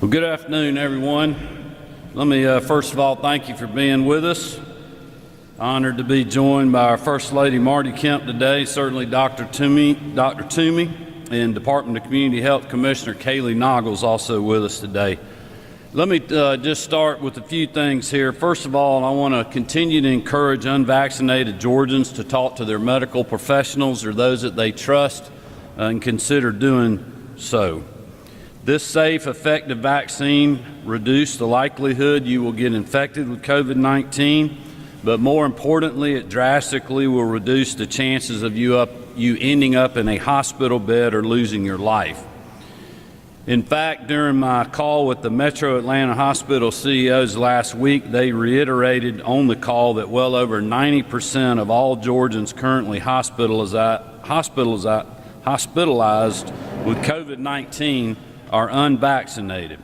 Well, good afternoon, everyone. Let me first of all thank you for being with us. Honored to be joined by our First Lady Marty Kemp today, certainly Dr. Toomey, and Department of Community Health Commissioner Kaylee Noggles also with us today. Let me just start with a few things here. First of all, I want to continue to encourage unvaccinated Georgians to talk to their medical professionals or those that they trust and consider doing so. This safe, effective vaccine reduces the likelihood you will get infected with COVID-19, but more importantly, it drastically will reduce the chances of you ending up in a hospital bed or losing your life. In fact, during my call with the Metro Atlanta hospital CEOs last week, they reiterated on the call that well over 90% of all Georgians currently hospitalized with COVID-19 are unvaccinated.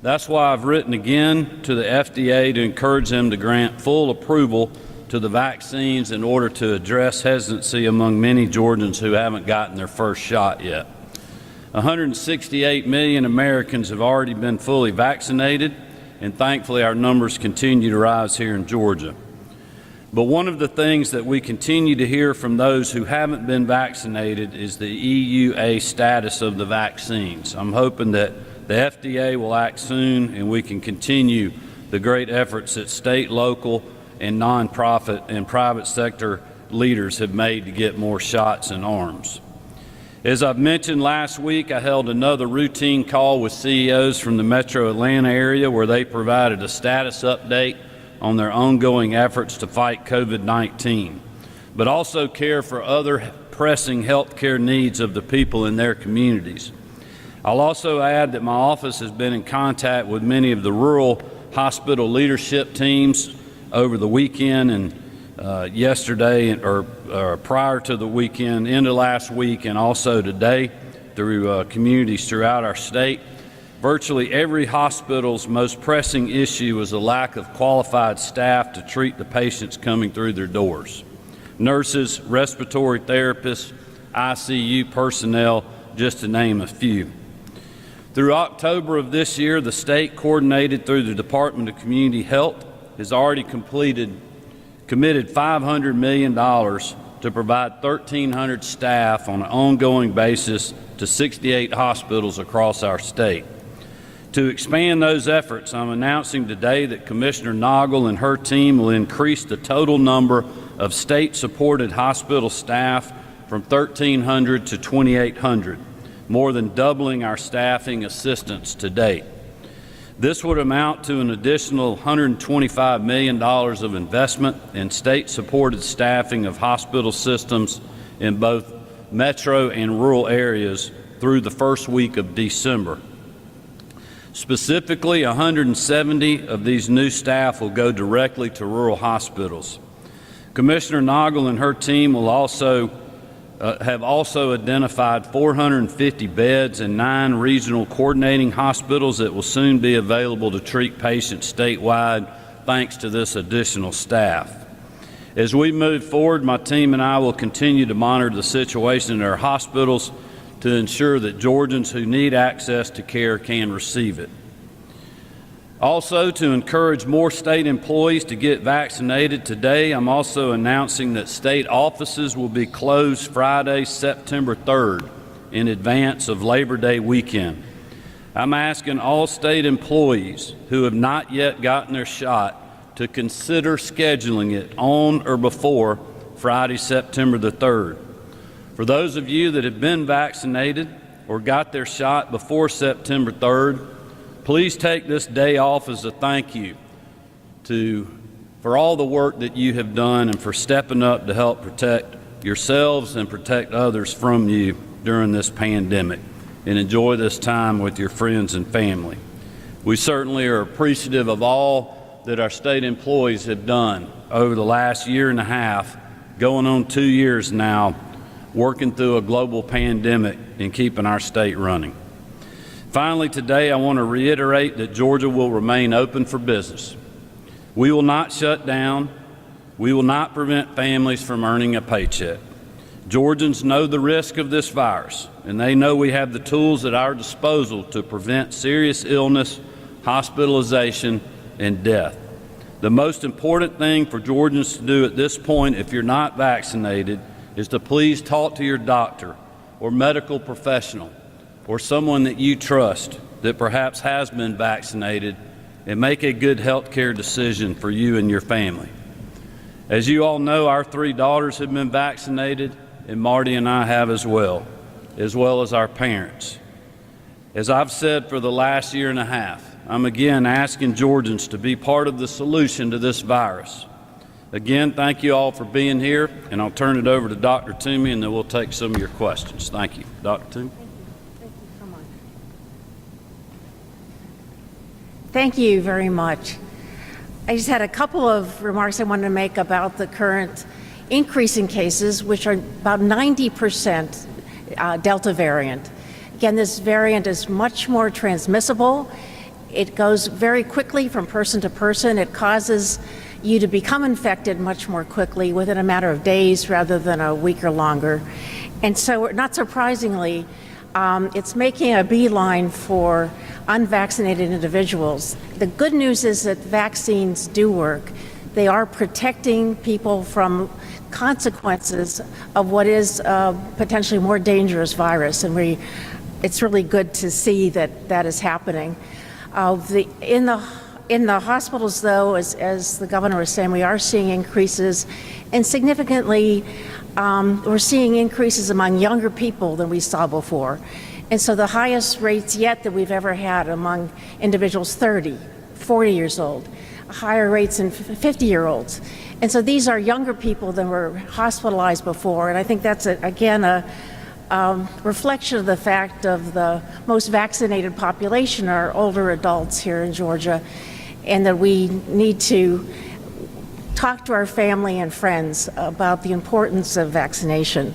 That's why I've written again to the FDA to encourage them to grant full approval to the vaccines in order to address hesitancy among many Georgians who haven't gotten their first shot yet. 168 million Americans have already been fully vaccinated, and thankfully our numbers continue to rise here in Georgia. But one of the things that we continue to hear from those who haven't been vaccinated is the EUA status of the vaccines. I'm hoping that the FDA will act soon and we can continue the great efforts that state, local, and nonprofit and private sector leaders have made to get more shots and arms. As I've mentioned last week, I held another routine call with CEOs from the Metro Atlanta area where they provided a status update on their ongoing efforts to fight COVID-19, but also care for other pressing health care needs of the people in their communities. I'll also add that my office has been in contact with many of the rural hospital leadership teams over the weekend and yesterday or prior to the weekend, into last week, and also today through communities throughout our state. Virtually every hospital's most pressing issue is a lack of qualified staff to treat the patients coming through their doors. Nurses, respiratory therapists, ICU personnel, just to name a few. Through October of this year, the state, coordinated through the Department of Community Health, has already committed $500 million to provide 1,300 staff on an ongoing basis to 68 hospitals across our state. To expand those efforts, I'm announcing today that Commissioner Noggle and her team will increase the total number of state-supported hospital staff from 1,300 to 2,800, more than doubling our staffing assistance to date. This would amount to an additional $125 million of investment in state-supported staffing of hospital systems in both metro and rural areas through the first week of December. Specifically, 170 of these new staff will go directly to rural hospitals. Commissioner Noggle and her team will have also identified 450 beds in 9 regional coordinating hospitals that will soon be available to treat patients statewide thanks to this additional staff. As we move forward, my team and I will continue to monitor the situation in our hospitals to ensure that Georgians who need access to care can receive it. Also, to encourage more state employees to get vaccinated, today I'm also announcing that state offices will be closed Friday, September 3rd, in advance of Labor Day weekend. I'm asking all state employees who have not yet gotten their shot to consider scheduling it on or before Friday, September the 3rd. For those of you that have been vaccinated or got their shot before September 3rd, please take this day off as a thank you for all the work that you have done and for stepping up to help protect yourselves and protect others from you during this pandemic, and enjoy this time with your friends and family. We certainly are appreciative of all that our state employees have done over the last year and a half, going on 2 years now, working through a global pandemic and keeping our state running. Finally, today I want to reiterate that Georgia will remain open for business. We will not shut down. We will not prevent families from earning a paycheck. Georgians know the risk of this virus, and they know we have the tools at our disposal to prevent serious illness, hospitalization, and death. The most important thing for Georgians to do at this point, if you're not vaccinated, is to please talk to your doctor or medical professional or someone that you trust that perhaps has been vaccinated, and make a good health care decision for you and your family. As you all know, our 3 daughters have been vaccinated, and Marty and I have as well as our parents. As I've said for the last year and a half, I'm again asking Georgians to be part of the solution to this virus. Again, thank you all for being here, and I'll turn it over to Dr. Toomey, and then we'll take some of your questions. Thank you. Dr. Toomey. Thank you so much. Thank you very much. I just had a couple of remarks I wanted to make about the current increase in cases, which are about 90% Delta variant. Again, this variant is much more transmissible. It goes very quickly from person to person. It causes you to become infected much more quickly within a matter of days rather than a week or longer. And so, not surprisingly, it's making a beeline for unvaccinated individuals. The good news is that vaccines do work. They are protecting people from consequences of what is a potentially more dangerous virus, and it's really good to see that that is happening. In the hospitals, though, as the governor was saying, we are seeing increases, and significantly, we're seeing increases among younger people than we saw before. And so the highest rates yet that we've ever had among individuals 30, 40 years old, higher rates in 50-year-olds. And so these are younger people than were hospitalized before, and I think that's, again, a reflection of the fact of the most vaccinated population are older adults here in Georgia, and that we need to talk to our family and friends about the importance of vaccination.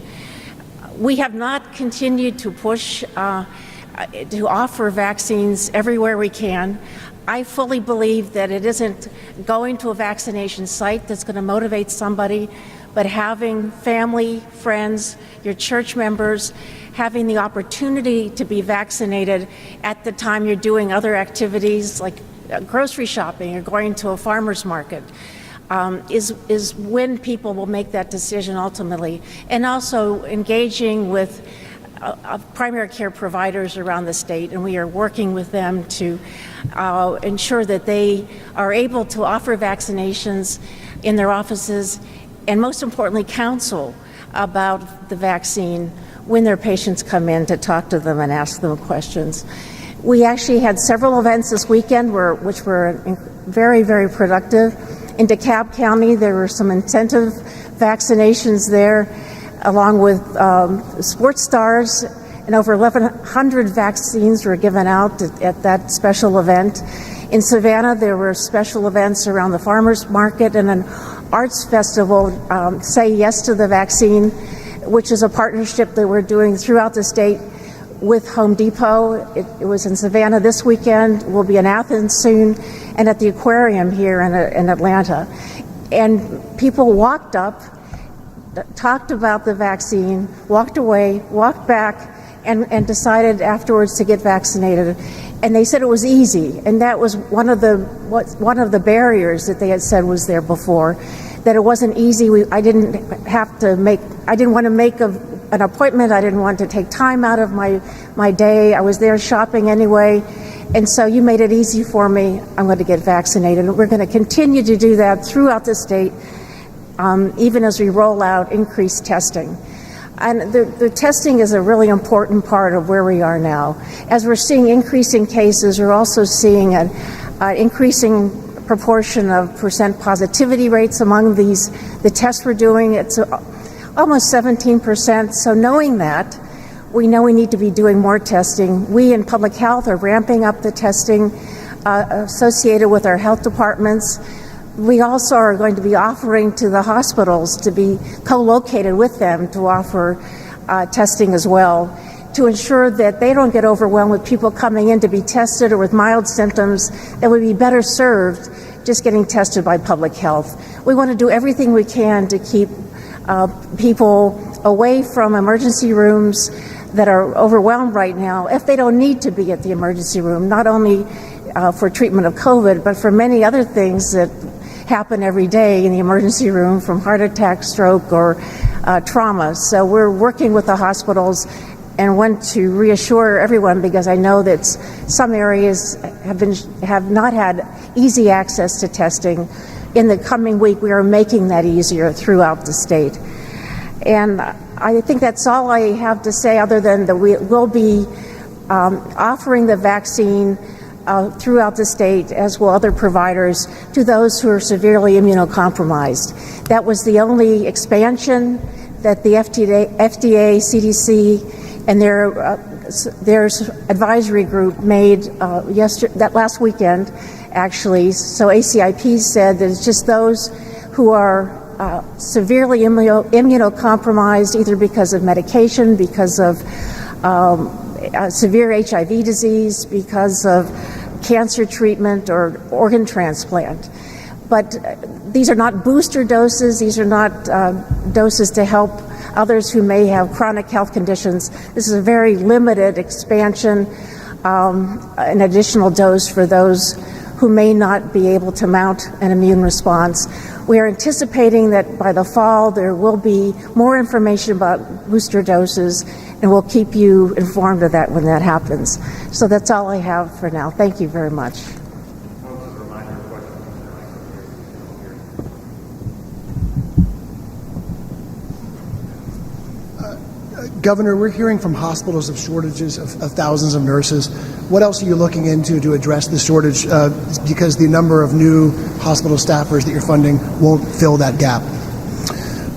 We have not continued to push to offer vaccines everywhere we can. I fully believe that it isn't going to a vaccination site that's going to motivate somebody, but having family, friends, your church members, having the opportunity to be vaccinated at the time you're doing other activities like grocery shopping or going to a farmer's market is when people will make that decision ultimately. And also engaging with primary care providers around the state, and we are working with them to ensure that they are able to offer vaccinations in their offices, and most importantly, counsel about the vaccine when their patients come in to talk to them and ask them questions. We actually had several events this weekend which were very, very productive. In DeKalb County, there were some incentive vaccinations there, along with sports stars, and over 1,100 vaccines were given out at that special event. In Savannah, there were special events around the farmers market and an arts festival, Say Yes to the Vaccine, which is a partnership that we're doing throughout the state with Home Depot. It was in Savannah this weekend, will be in Athens soon, and at the aquarium here in Atlanta. And people walked up, talked about the vaccine, walked away, walked back, and decided afterwards to get vaccinated. And they said it was easy, and that was one of the barriers that they had said was there before, that it wasn't easy. I didn't want to make an appointment. I didn't want to take time out of my day. I was there shopping anyway, and so you made it easy for me. I'm going to get vaccinated, and we're going to continue to do that throughout the state, even as we roll out increased testing. And the testing is a really important part of where we are now. As we're seeing increasing cases, we're also seeing an increasing proportion of percent positivity rates among the tests we're doing. It's almost 17%. So knowing that, we know we need to be doing more testing. We in public health are ramping up the testing associated with our health departments. We also are going to be offering to the hospitals to be co-located with them to offer testing as well, to ensure that they don't get overwhelmed with people coming in to be tested or with mild symptoms that would be better served just getting tested by public health. We want to do everything we can to keep people away from emergency rooms that are overwhelmed right now if they don't need to be at the emergency room, not only for treatment of COVID, but for many other things that happen every day in the emergency room, from heart attack, stroke, or trauma. So we're working with the hospitals and want to reassure everyone, because I know that some areas have not had easy access to testing. In the coming week, we are making that easier throughout the state. And I think that's all I have to say, other than that we will be offering the vaccine throughout the state, as will other providers, to those who are severely immunocompromised. That was the only expansion that the FDA, CDC, and their advisory group made that last weekend, actually. So ACIP said that it's just those who are severely immunocompromised, either because of medication, because of severe HIV disease, because of cancer treatment or organ transplant. But these are not booster doses. These are not doses to help others who may have chronic health conditions. This is a very limited expansion, an additional dose for those who may not be able to mount an immune response. We are anticipating that by the fall there will be more information about booster doses, and we'll keep you informed of that when that happens. So that's all I have for now. Thank you very much. Governor, we're hearing from hospitals of shortages of thousands of nurses. What else are you looking into to address the shortage? Because the number of new hospital staffers that you're funding won't fill that gap.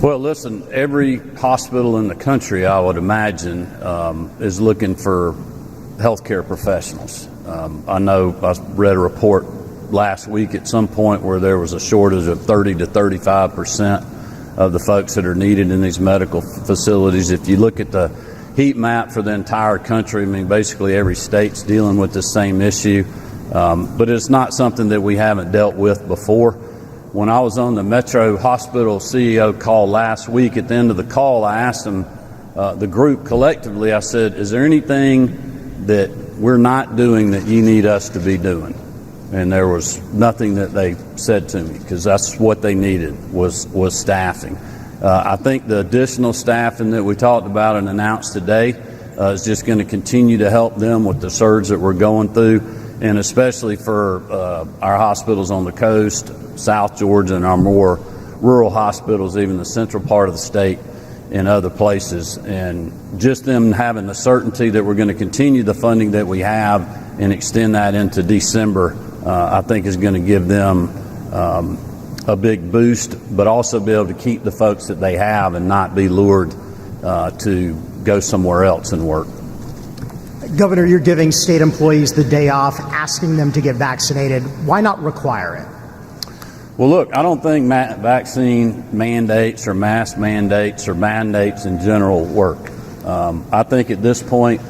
Well, listen, every hospital in the country, I would imagine, is looking for healthcare professionals. I know I read a report last week at some point where there was a shortage of 30 to 35% of the folks that are needed in these medical facilities. If you look at the heat map for the entire country, I mean, basically every state's dealing with the same issue, but it's not something that we haven't dealt with before. When I was on the Metro Hospital CEO call last week, at the end of the call, I asked them, the group collectively, I said, is there anything that we're not doing that you need us to be doing? And there was nothing that they said to me, because that's what they needed was staffing. I think the additional staffing that we talked about and announced today is just going to continue to help them with the surge that we're going through, and especially for our hospitals on the coast, South Georgia, and our more rural hospitals, even the central part of the state and other places. And just them having the certainty that we're going to continue the funding that we have and extend that into December, I think is going to give them a big boost, but also be able to keep the folks that they have and not be lured to go somewhere else and work. Governor, you're giving state employees the day off, asking them to get vaccinated. Why not require it? Well, look, I don't think vaccine mandates or mask mandates or mandates in general work. I think at this point,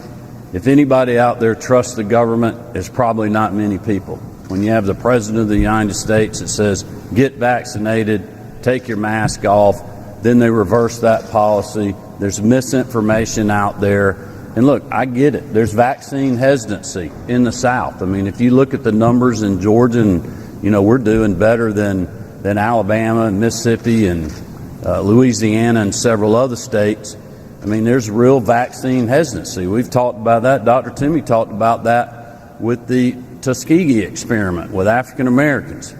if anybody out there trusts the government, it's probably not many people. When you have the President of the United States that says, get vaccinated, take your mask off, then they reverse that policy. There's misinformation out there. And look, I get it. There's vaccine hesitancy in the South. I mean, if you look at the numbers in Georgia, and, you know, we're doing better than Alabama and Mississippi and Louisiana and several other states. I mean, there's real vaccine hesitancy. We've talked about that. Dr. Toomey talked about that with the Tuskegee experiment with African Americans.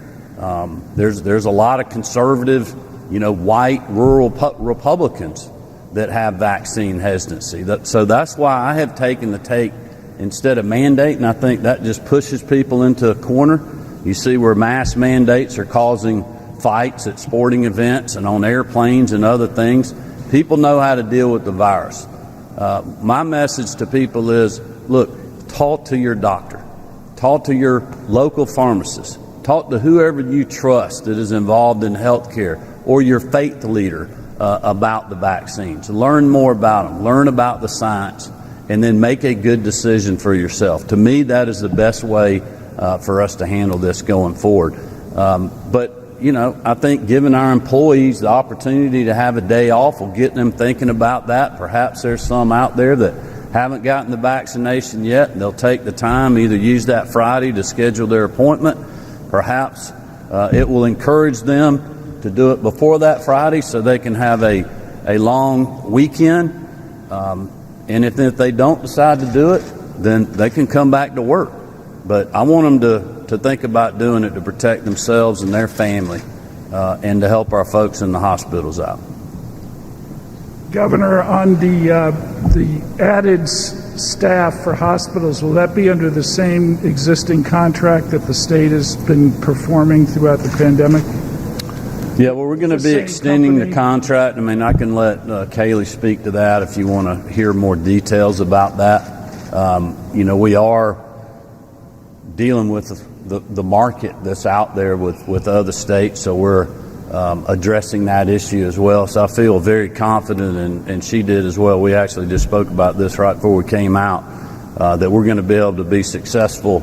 There's a lot of conservative, white rural Republicans that have vaccine hesitancy. So that's why I have taken the take instead of mandate, and I think that just pushes people into a corner. You see where mask mandates are causing fights at sporting events and on airplanes and other things. People know how to deal with the virus. My message to people is, look, talk to your doctor. Talk to your local pharmacist. Talk to whoever you trust that is involved in healthcare, or your faith leader about the vaccines. Learn more about them. Learn about the science, and then make a good decision for yourself. To me, that is the best way for us to handle this going forward. But I think giving our employees the opportunity to have a day off will get them thinking about that. Perhaps there's some out there that haven't gotten the vaccination yet, and they'll take the time, either use that Friday to schedule their appointment. Perhaps it will encourage them to do it before that Friday so they can have a long weekend. And if they don't decide to do it, then they can come back to work. But I want them to think about doing it to protect themselves and their family and to help our folks in the hospitals out. Governor, on the added staff for hospitals, will that be under the same existing contract that the state has been performing throughout the pandemic? Yeah, well, we're going to be extending the contract. I mean, I can let Kaylee speak to that if you want to hear more details about that. We are dealing with the market that's out there with other states, so we're addressing that issue as well. So I feel very confident, and she did as well. We actually just spoke about this right before we came out, that we're going to be able to be successful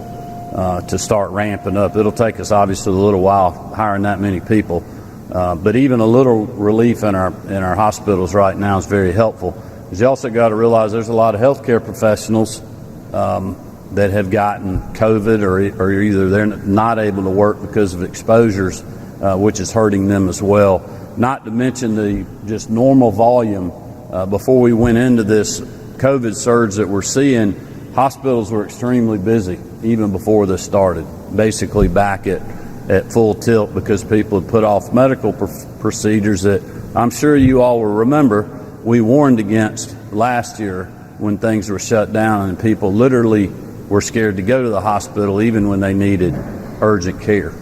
to start ramping up. It'll take us obviously a little while hiring that many people, but even a little relief in our hospitals right now is very helpful. Because you also got to realize there's a lot of healthcare professionals that have gotten COVID, or either they're not able to work because of exposures, which is hurting them as well. Not to mention the just normal volume. Before we went into this COVID surge that we're seeing, hospitals were extremely busy even before this started, basically back at full tilt because people had put off medical procedures that I'm sure you all will remember we warned against last year when things were shut down and people literally were scared to go to the hospital even when they needed urgent care.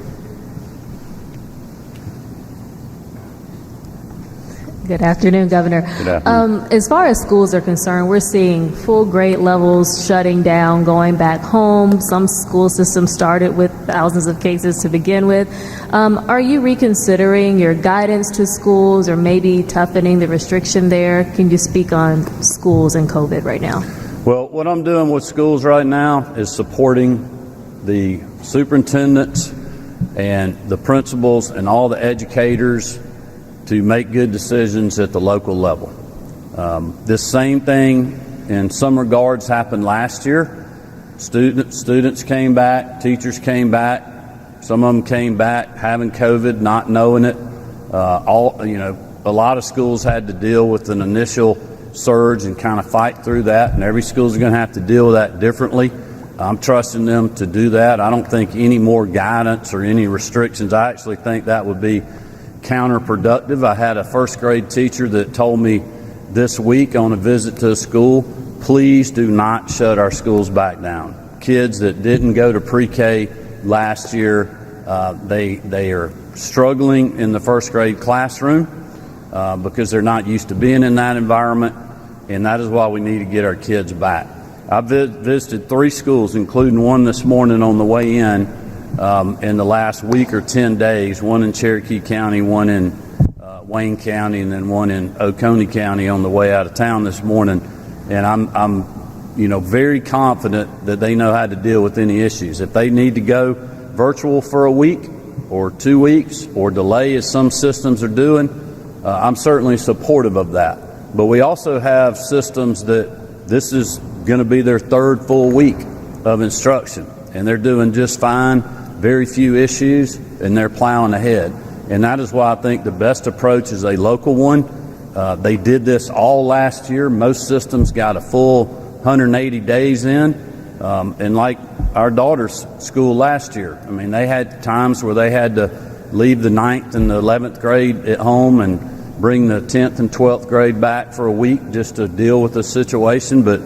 Good afternoon, Governor. Good afternoon. As far as schools are concerned, we're seeing full grade levels shutting down, going back home. Some school systems started with thousands of cases to begin with. Are you reconsidering your guidance to schools or maybe toughening the restriction there? Can you speak on schools and COVID right now? Well, what I'm doing with schools right now is supporting the superintendents and the principals and all the educators to make good decisions at the local level. This same thing in some regards happened last year. Students came back, teachers came back, some of them came back having COVID, not knowing it. A lot of schools had to deal with an initial surge and kind of fight through that, and every school is going to have to deal with that differently. I'm trusting them to do that. I don't think any more guidance or any restrictions. I actually think that would be counterproductive. I had a first grade teacher that told me this week on a visit to a school, please do not shut our schools back down. Kids that didn't go to pre-K last year, they are struggling in the first grade classroom because they're not used to being in that environment, and that is why we need to get our kids back. I visited 3 schools, including one this morning on the way in the last week or 10 days, one in Cherokee County, one in Wayne County, and then one in Oconee County on the way out of town this morning. And I'm very confident that they know how to deal with any issues. If they need to go virtual for a week or 2 weeks or delay as some systems are doing, I'm certainly supportive of that. But we also have systems that this is going to be their 3rd full week of instruction, and they're doing just fine. Very few issues, and they're plowing ahead. And that is why I think the best approach is a local one. They did this all last year. Most systems got a full 180 days in. And like our daughter's school last year, I mean, they had times where they had to leave the 9th and the 11th grade at home and bring the 10th and 12th grade back for a week just to deal with the situation. But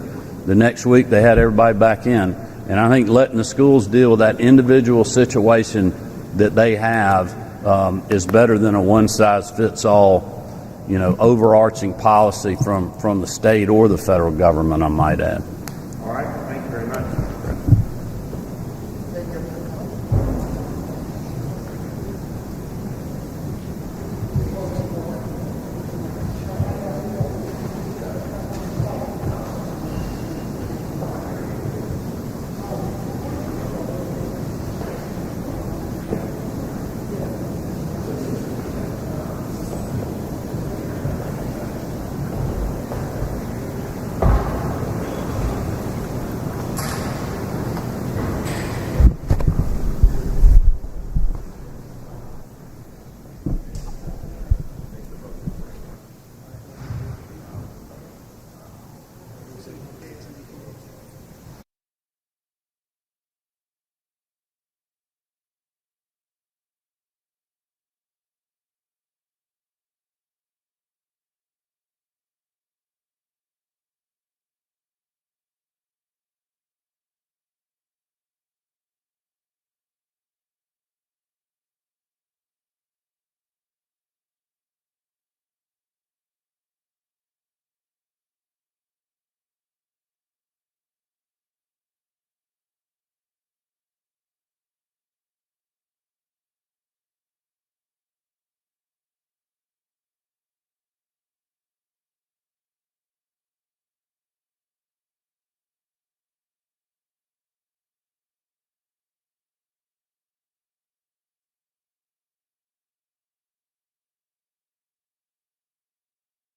the next week they had everybody back in. And I think letting the schools deal with that individual situation that they have is better than a one-size-fits-all, overarching policy from the state or the federal government, I might add.